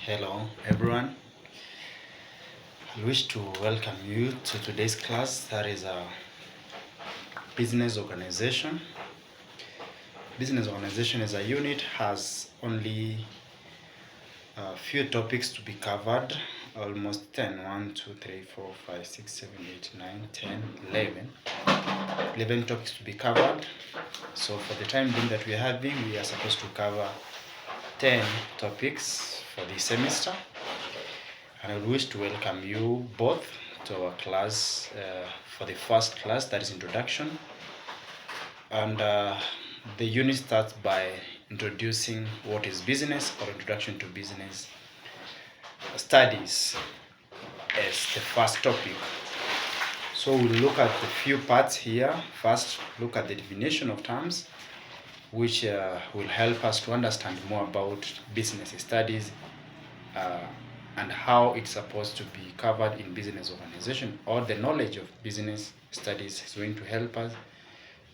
Hello everyone. I wish to welcome you to today's class that is a business organization. Business organization as a unit has only a few topics to be covered, almost 10. 1, 2, 3, 4, 5, 6, 7, 8, 9, 10, 11. 11 topics to be covered. So for the time being that we are having, we are supposed to cover 10 topics for this semester. And I wish to welcome you both to our class for the first class, that is introduction. And the unit starts by introducing what is business or introduction to business studies as the first topic. So we'll look at the few parts here. First, look at the definition of terms, which will help us to understand more about business studies and how it's supposed to be covered in business organization, or the knowledge of business studies is going to help us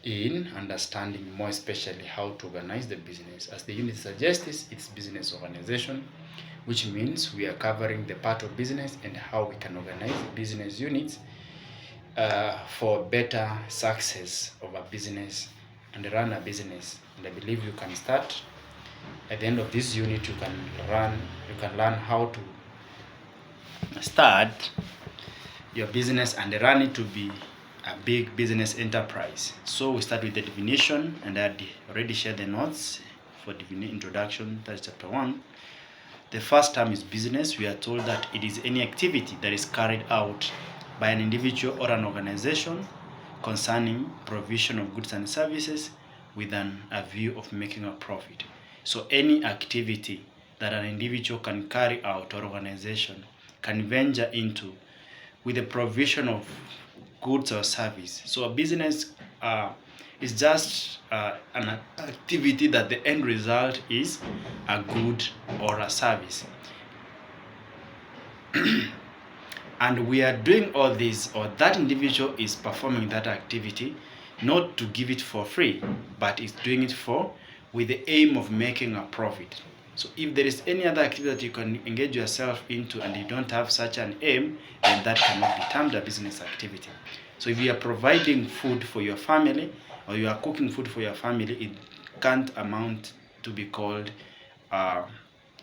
in understanding more especially how to organize the business. As the unit suggests, it's business organization, which means we are covering the part of business and how we can organize business units for better success of a business and run a business. And I believe you can start at the end of this unit. You can learn how to start your business and run it to be a big business enterprise. So we start with the definition, and I already shared the notes for the introduction. That's chapter 1. The first term is business. We are told that it is any activity that is carried out by an individual or an organization concerning provision of goods and services with a view of making a profit. So any activity that an individual can carry out or organization can venture into with the provision of goods or service. So a business is just an activity that the end result is a good or a service. And we are doing all this, or that individual is performing that activity not to give it for free, but is doing it with the aim of making a profit. So if there is any other activity that you can engage yourself into and you don't have such an aim, then that cannot be termed a business activity. So if you are providing food for your family, or you are cooking food for your family, it can't amount to be called,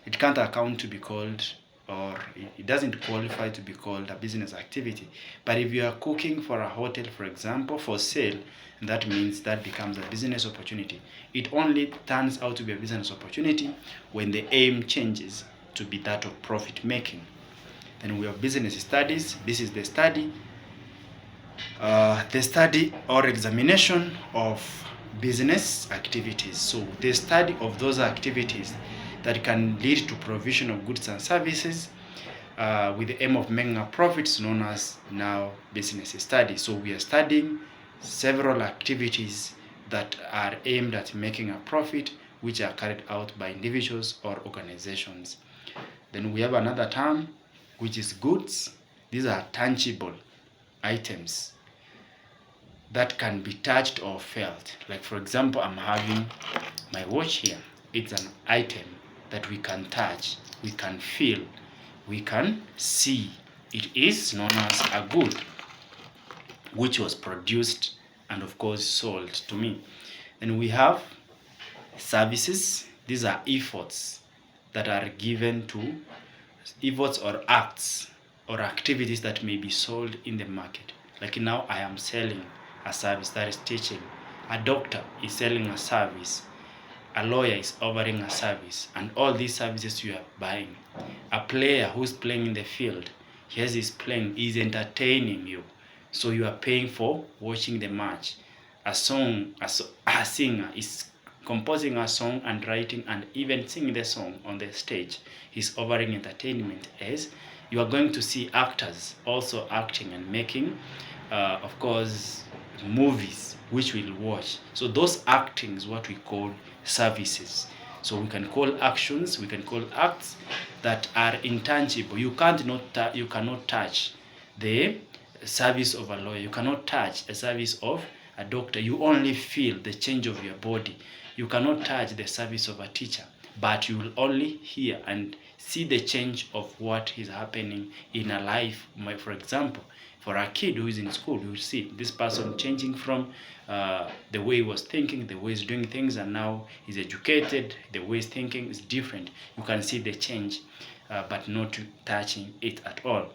it can't account to be called, or it doesn't qualify to be called a business activity. But if you are cooking for a hotel, for example, for sale, that means that becomes a business opportunity. It only turns out to be a business opportunity when the aim changes to be that of profit making. Then we have business studies. This is the study or examination of business activities. So the study of those activities that can lead to provision of goods and services with the aim of making a profit is known as now business study. So we are studying several activities that are aimed at making a profit, which are carried out by individuals or organizations. Then we have another term, which is goods. These are tangible items that can be touched or felt. Like, for example, I'm having my watch here. It's an item that we can touch, we can feel, we can see. It is known as a good, which was produced and of course sold to me. Then we have services. These are efforts that are given to efforts or acts or activities that may be sold in the market. Like now I am selling a service, that is teaching. A doctor is selling a service. A lawyer is offering a service, and all these services you are buying. A player who's playing in the field, yes, he's playing, he's entertaining you, so you are paying for watching the match. A singer is composing a song and writing and even singing the song on the stage. He's offering entertainment, as you are going to see actors also acting and making, of course, movies which we'll watch. So those acting is what we call services. So we can call actions, we can call acts that are intangible. You cannot touch the service of a lawyer. You cannot touch a service of a doctor. You only feel the change of your body. You cannot touch the service of a teacher, but you will only hear and see the change of what is happening in a life. For example, for a kid who is in school, you see this person changing from the way he was thinking, the way he's doing things, and now he's educated, the way he's thinking is different. You can see the change, but not touching it at all.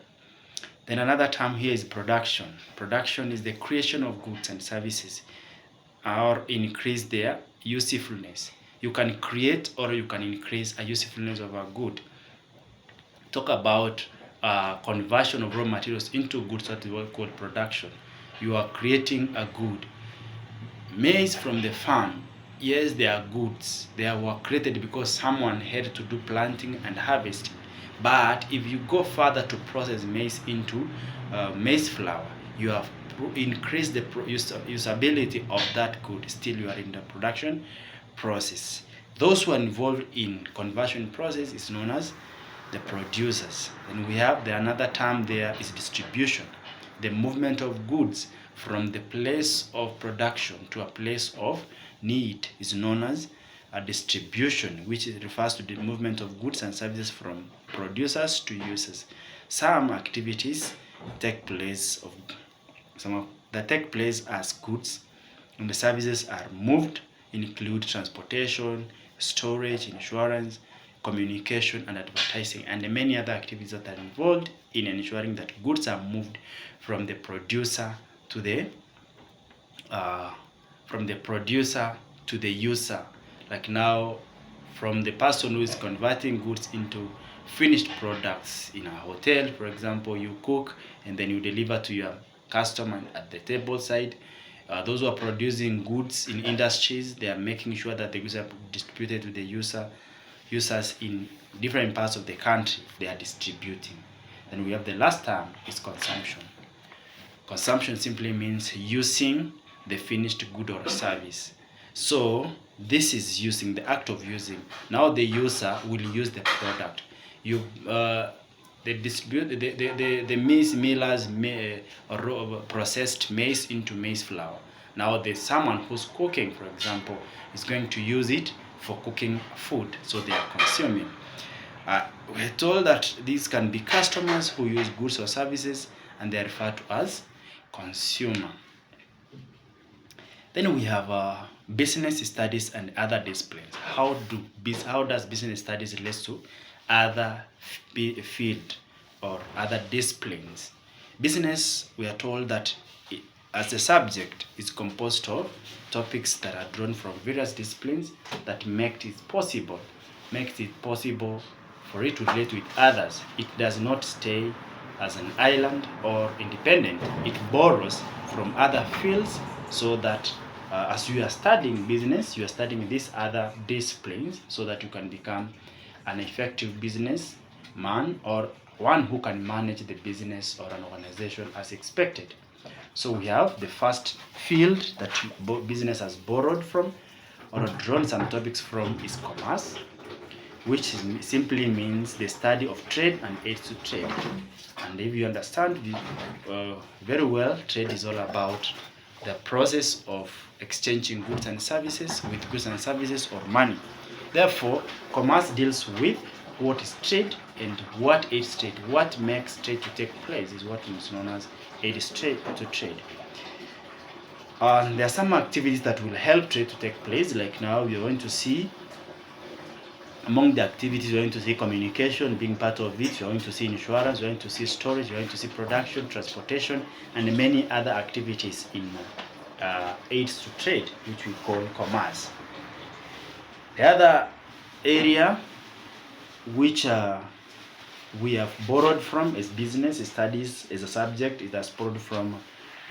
Then another term here is production. Production is the creation of goods and services or increase their usefulness. You can create or you can increase a usefulness of a good. Talk about conversion of raw materials into goods, that is what we call production. You are creating a good. Maize from the farm, yes, they are goods. They were created because someone had to do planting and harvesting. But if you go further to process maize into maize flour, you have increased the usability of that good. Still, you are in the production process. Those who are involved in conversion process is known as the producers. And we have another term there is distribution. The movement of goods from the place of production to a place of need is known as a distribution, which refers to the movement of goods and services from producers to users. Some activities take place as goods, and the services are moved include transportation, storage, insurance, communication, and advertising, and many other activities that are involved in ensuring that goods are moved from the producer to the user. Like now, from the person who is converting goods into finished products in a hotel, for example, you cook and then you deliver to your customer at the table side. Those who are producing goods in industries, they are making sure that the goods are distributed to the users in different parts of the country. They are distributing. Then we have the last term is consumption. Consumption simply means using the finished good or service. So this is using, the act of using. Now the user will use the product. The maize millers processed maize into maize flour. Now someone who's cooking, for example, is going to use it for cooking food, so they are consuming. We're told that these can be customers who use goods or services, and they are referred to as consumer. Then we have business studies and other disciplines. How does business studies relate to other field or other disciplines? Business, we are told that as a subject is composed of topics that are drawn from various disciplines that makes it possible for it to relate with others. It does not stay as an island or independent. It borrows from other fields, so that as you are studying business, you are studying these other disciplines so that you can become an effective businessman or one who can manage the business or an organization as expected. So we have the first field that business has borrowed from or drawn some topics from is commerce, which simply means the study of trade and aids to trade. And if you understand very well, trade is all about the process of exchanging goods and services with goods and services or money. Therefore, commerce deals with what is trade and what aids trade. What makes trade to take place is what is known as aids trade to trade. There are some activities that will help trade to take place. Like now, we are going to see among the activities, you're going to see communication being part of it, you're going to see insurance, you're going to see storage, you're going to see production, transportation, and many other activities in aids to trade, which we call commerce. The other area which we have borrowed from is business studies as a subject. It has borrowed from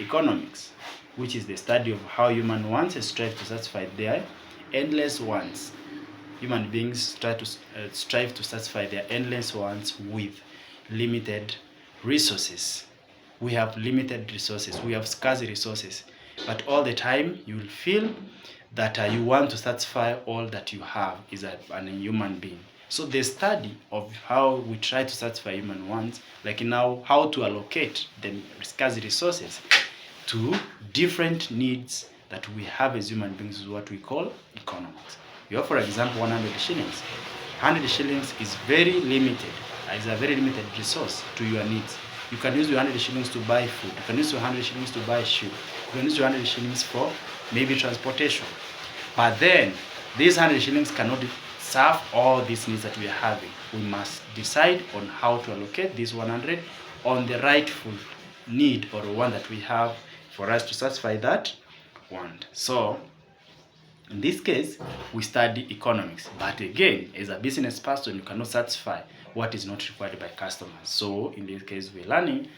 economics, which is the study of how human wants strive to satisfy their endless wants. Human beings try to strive to satisfy their endless wants with limited resources. We have limited resources. We have scarce resources. But all the time, you will feel that you want to satisfy all that you have as a human being. So the study of how we try to satisfy human wants, like now how to allocate the scarce resources to different needs that we have as human beings, is what we call economics. You have, for example, 100 shillings. 100 shillings is very limited. It's a very limited resource to your needs. You can use your 100 shillings to buy food. You can use your 100 shillings to buy shoe. You can use your 100 shillings for maybe transportation. But then, these 100 shillings cannot serve all these needs that we are having. We must decide on how to allocate this 100 on the rightful need or one that we have for us to satisfy that want. So, in this case, we study economics. But again, as a business person, you cannot satisfy what is not required by customers. So, in this case, we're learning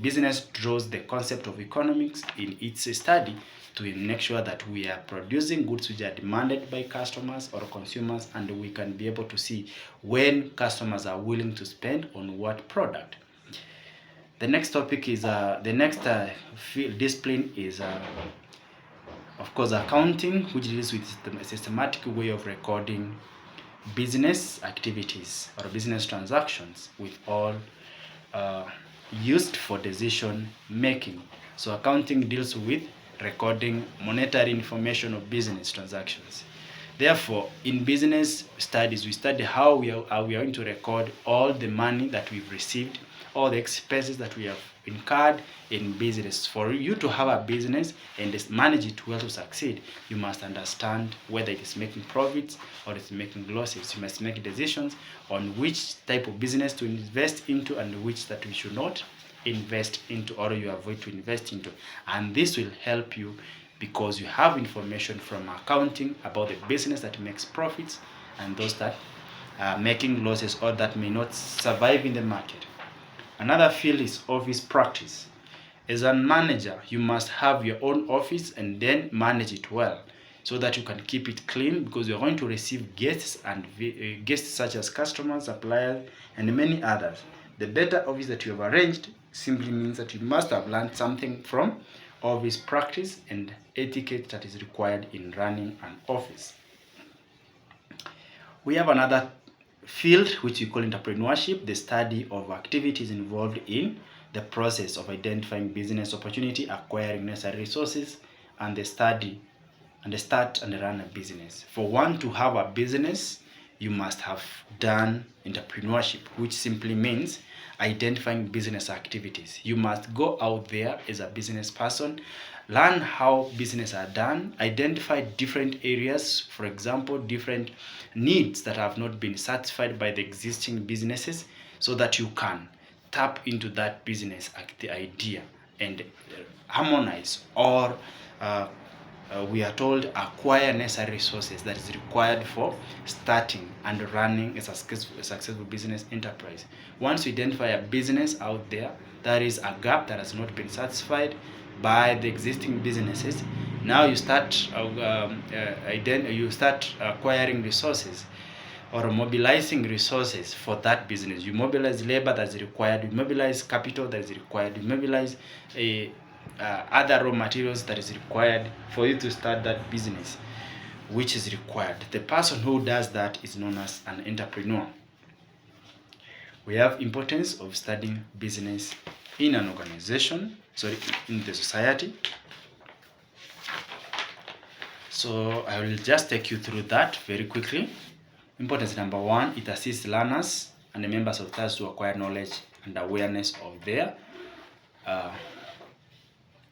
business draws the concept of economics in its study to make sure that we are producing goods which are demanded by customers or consumers, and we can be able to see when customers are willing to spend on what product. The next topic is the next field discipline is of course accounting, which deals with a systematic way of recording business activities or business transactions with all used for decision making. So accounting deals with recording monetary information of business transactions. Therefore, in business studies, we study how we are going to record all the money that we've received, all the expenses that we have incurred in business. For you to have a business and manage it well to succeed, you must understand whether it is making profits or it's making losses. You must make decisions on which type of business to invest into and which that we should not invest into or you avoid to invest into. And this will help you because you have information from accounting about the business that makes profits and those that are making losses or that may not survive in the market. Another field is office practice. As a manager, you must have your own office and then manage it well so that you can keep it clean, because you're going to receive guests and guests such as customers, suppliers, and many others. The better office that you have arranged simply means that you must have learned something from office practice and etiquette that is required in running an office. We have another field which we call entrepreneurship, the study of activities involved in the process of identifying business opportunity, acquiring necessary resources, and the study and the start and run a business. For one to have a business, you must have done entrepreneurship, which simply means identifying business activities. You must go out there as a business person, learn how business are done, identify different areas, for example, different needs that have not been satisfied by the existing businesses, so that you can tap into that business the idea and harmonize or we are told acquire necessary resources that is required for starting and running a successful business enterprise. Once you identify a business out there that is a gap that has not been satisfied by the existing businesses, now you start acquiring resources or mobilizing resources for that business. You mobilize labor that is required, you mobilize capital that is required, you mobilize other raw materials that is required for you to start that business, which is required. The person who does that is known as an entrepreneur. We have importance of studying business in an organization, in the society. So I will just take you through that very quickly. Importance number one, it assists learners and the members of class to acquire knowledge and awareness of their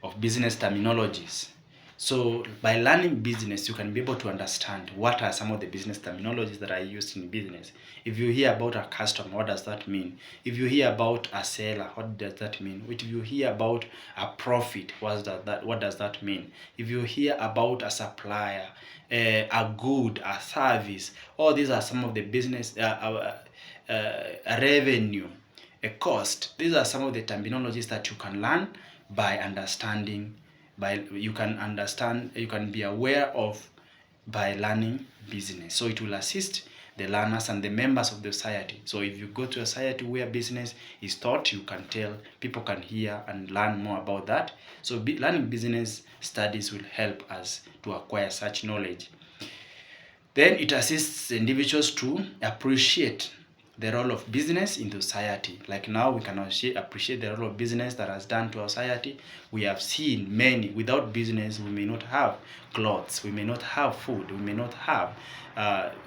of business terminologies. So by learning business, you can be able to understand what are some of the business terminologies that are used in business. If you hear about a customer, what does that mean? If you hear about a seller, what does that mean? If you hear about a profit, what does that mean? If you hear about a supplier, a good, a service, all these are some of the business revenue, a cost. These are some of the terminologies that you can learn by understanding. You can be aware of by learning business. So it will assist the learners and the members of the society. So if you go to a society where business is taught, you can tell, people can hear and learn more about that. So learning business studies will help us to acquire such knowledge. Then it assists individuals to appreciate the role of business in the society. Like now we can appreciate the role of business that has done to our society. We have seen many. Without business, we may not have clothes, we may not have food, we may not have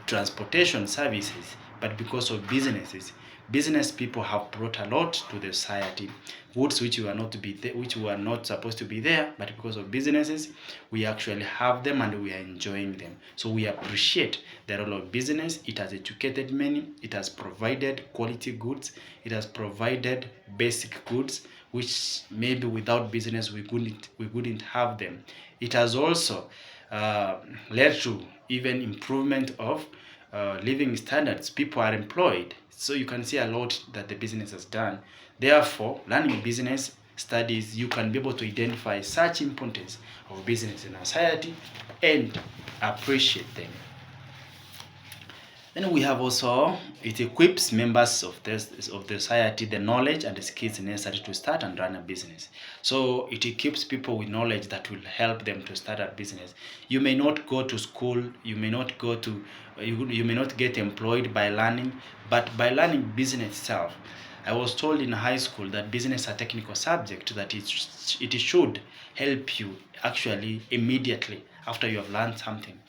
transportation services. But because of businesses, business people have brought a lot to the society. Goods which were not supposed to be there, but because of businesses, we actually have them and we are enjoying them. So we appreciate the role of business. It has educated many. It has provided quality goods. It has provided basic goods which maybe without business we couldn't have them. It has also led to even improvement of living standards. People are employed. So you can see a lot that the business has done. Therefore, learning business studies, you can be able to identify such importance of business in our society and appreciate them. Then we have also, it equips members of the society the knowledge and the skills necessary to start and run a business. So it equips people with knowledge that will help them to start a business. You may not go to school, you may not go to, you may not get employed by learning, but by learning business itself. I was told in high school that business is a technical subject, that it should help you actually immediately after you have learned something.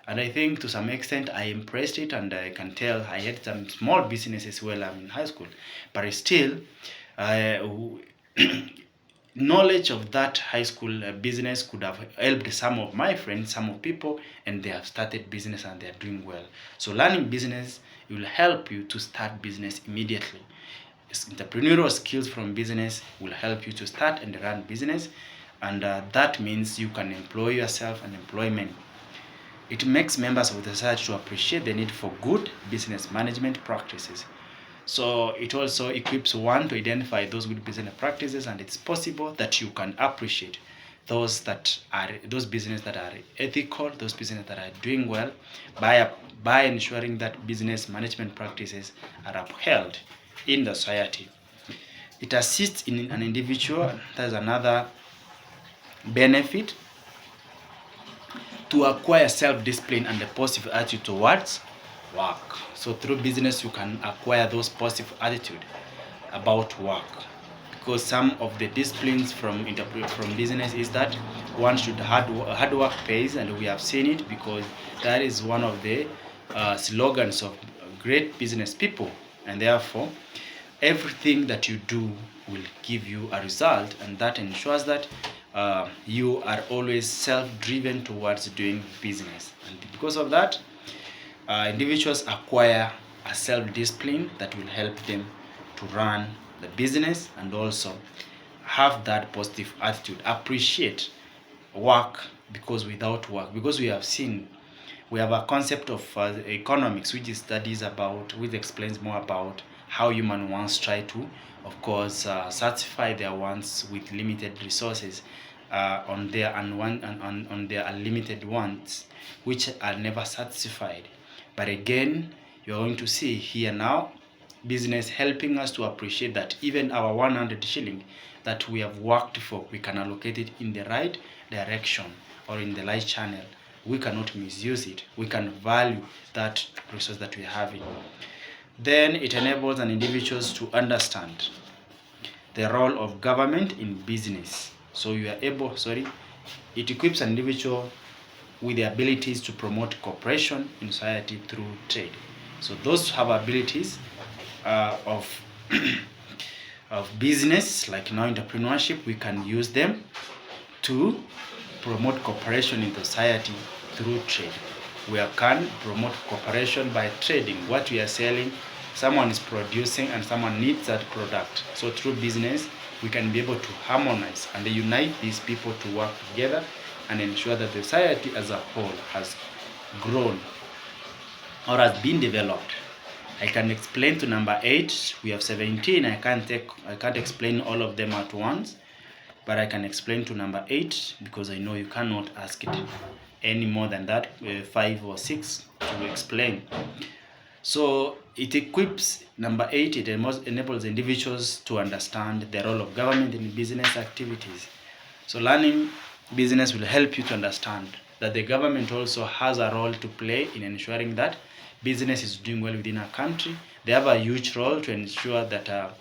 And I think to some extent I embraced it, and I can tell I had some small businesses while I'm in high school. But still, knowledge of that high school business could have helped some of my friends, some of people, and they have started business and they are doing well. So learning business will help you to start business immediately. Entrepreneurial skills from business will help you to start and run business, and that means you can employ yourself and employ many. It makes members of the society to appreciate the need for good business management practices. So it also equips one to identify those good business practices, and it's possible that you can appreciate those businesses that are ethical, those businesses that are doing well, by ensuring that business management practices are upheld in the society. It assists in an individual. That's another benefit, to acquire self-discipline and a positive attitude towards work. So through business you can acquire those positive attitude about work, because some of the disciplines from business is that one should hard work pays, and we have seen it because that is one of the slogans of great business people. And therefore everything that you do will give you a result, and that ensures that you are always self-driven towards doing business. And because of that, individuals acquire a self-discipline that will help them to run the business, and also have that positive attitude, appreciate work, because without work, because we have a concept of economics which explains more about how human wants try to, of course, satisfy their wants with limited resources on their unlimited wants, which are never satisfied. But again, you're going to see here now business helping us to appreciate that even our 100 shilling that we have worked for, we can allocate it in the right direction or in the right channel. We cannot misuse it. We can value that resource that we are having. Then it enables an individual to understand the role of government in business. So it equips an individual with the abilities to promote cooperation in society through trade. So those who have abilities of business, like now entrepreneurship, we can use them to promote cooperation in society through trade. We can promote cooperation by trading what we are selling. Someone is producing and someone needs that product. So through business, we can be able to harmonize and unite these people to work together and ensure that the society as a whole has grown or has been developed. I can explain to number 8. We have 17. I can't explain all of them at once, but I can explain to number 8 because I know you cannot ask it any more than that, 5 or 6 to explain. So it equips, number 8, it enables individuals to understand the role of government in business activities. So learning business will help you to understand that the government also has a role to play in ensuring that business is doing well within a country. They have a huge role to ensure that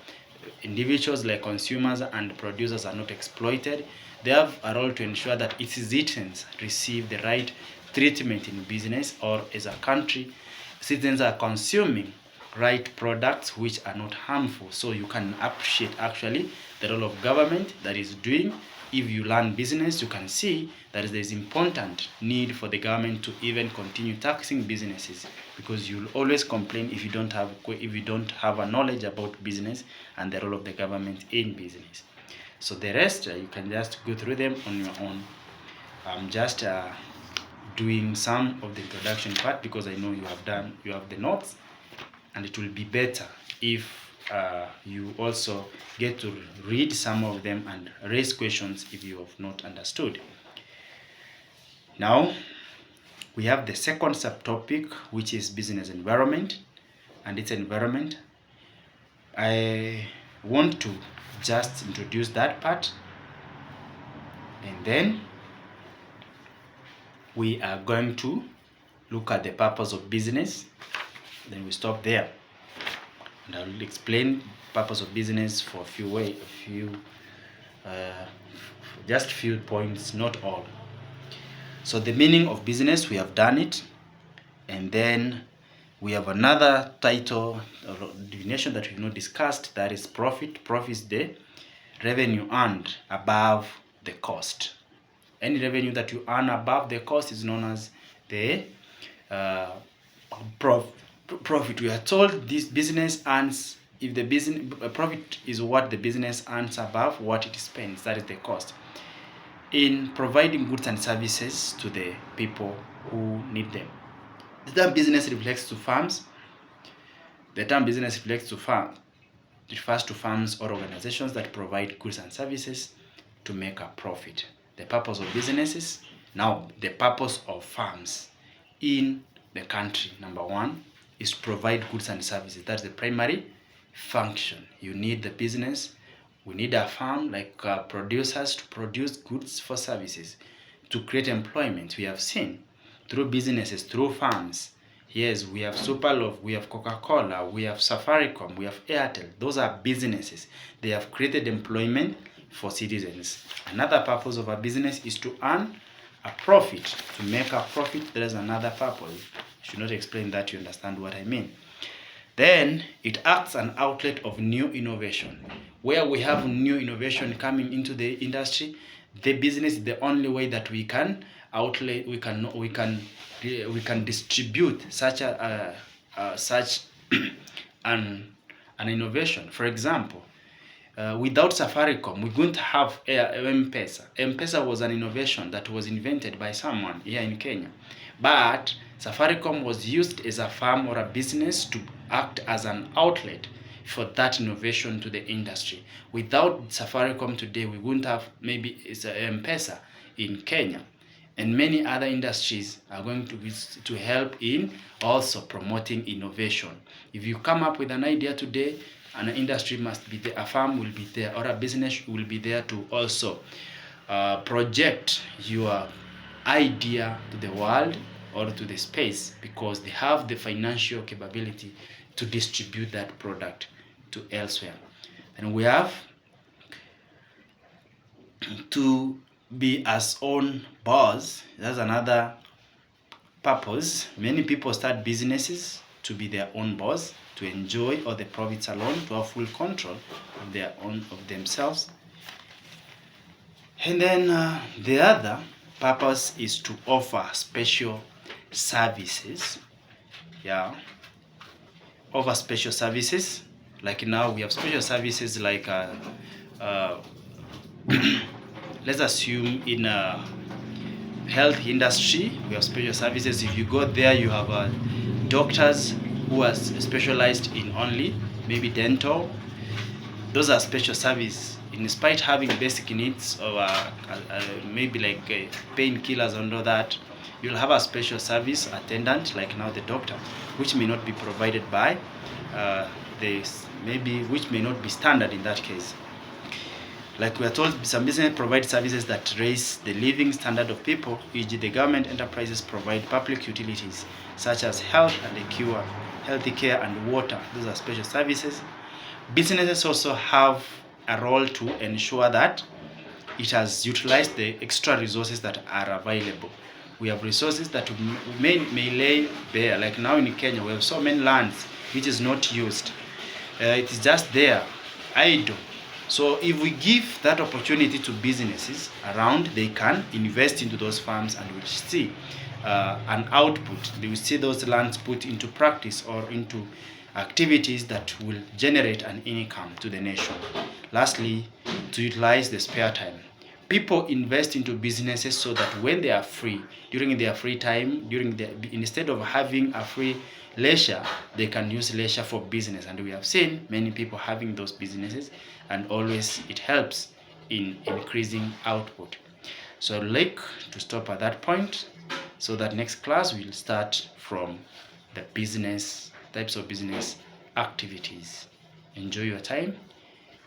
individuals like consumers and producers are not exploited. They have a role to ensure that its citizens receive the right treatment in business, or as a country, citizens are consuming right products which are not harmful. So you can appreciate actually the role of government that is doing. If you learn business, you can see that there is important need for the government to even continue taxing businesses, because you'll always complain if you don't have a knowledge about business and the role of the government in business. So the rest you can just go through them on your own. I'm just doing some of the introduction part because I know you have the notes, and it will be better if you also get to read some of them and raise questions if you have not understood. Now we have the second subtopic, which is business environment and its environment. I want to just introduce that part, and then we are going to look at the purpose of business. Then we stop there, and I'll explain purpose of business for just few points, not all. So the meaning of business, we have done it, and then we have another title or definition that we've not discussed, that is profit. Profit is the revenue earned above the cost. Any revenue that you earn above the cost is known as the profit. We are told this business earns, if the business profit is what the business earns above what it spends, that is the cost, in providing goods and services to the people who need them. The term business refers to firms. The term business refers to firms. It refers to firms or organizations that provide goods and services to make a profit. The purpose of businesses. Now, the purpose of firms in the country, number one, is to provide goods and services. That's the primary function. You need the business. We need a firm like producers to produce goods for services, to create employment. We have seen through businesses, through firms. Yes, we have Superlove, we have Coca-Cola, we have Safaricom, we have Airtel. Those are businesses. They have created employment for citizens. Another purpose of a business is to earn a profit. To make a profit, there is another purpose. I should not explain that, you understand what I mean. Then it acts an outlet of new innovation. Where we have new innovation coming into the industry, the business is the only way that we can outlet, we can distribute such an innovation. For example, without Safaricom, we wouldn't have M-Pesa. M-Pesa was an innovation that was invented by someone here in Kenya. But Safaricom was used as a firm or a business to act as an outlet for that innovation to the industry. Without Safaricom today, we wouldn't have maybe M-Pesa in Kenya. And many other industries are going to help in also promoting innovation. If you come up with an idea today, an industry must be there, a firm will be there, or a business will be there to also project your idea to the world or to the space, because they have the financial capability to distribute that product to elsewhere. And we have to be as own boss. That's another purpose. Many people start businesses to be their own boss, to enjoy all the profits alone, to have full control of themselves. And then the other purpose is to offer special services. Offer special services. Like now we have special services like let's assume in a health industry, we have special services. If you go there, you have doctors who are specialized in only maybe dental. Those are special service. In spite having basic needs or maybe like painkillers under that, you'll have a special service attendant, like now the doctor, which may not be provided by which may not be standard in that case. Like we are told, some business provide services that raise the living standard of people, e.g. the government enterprises provide public utilities such as health and the cure, healthy care and water. Those are special services. Businesses also have a role to ensure that it has utilized the extra resources that are available. We have resources that may lay bare, like now in Kenya, we have so many lands which is not used. It is just there, idle. So if we give that opportunity to businesses around, they can invest into those farms and will see an output. They will see those lands put into practice or into activities that will generate an income to the nation. Lastly, to utilize the spare time. People invest into businesses so that when they are free, during their free time, instead of having a free leisure, they can use leisure for business. And we have seen many people having those businesses, and always it helps in increasing output. So I'd like to stop at that point, so that next class we'll start from the business types of business activities. Enjoy your time.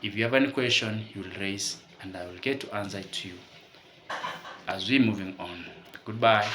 If you have any question, you will raise and I will get to answer it to you as we're moving on. Goodbye.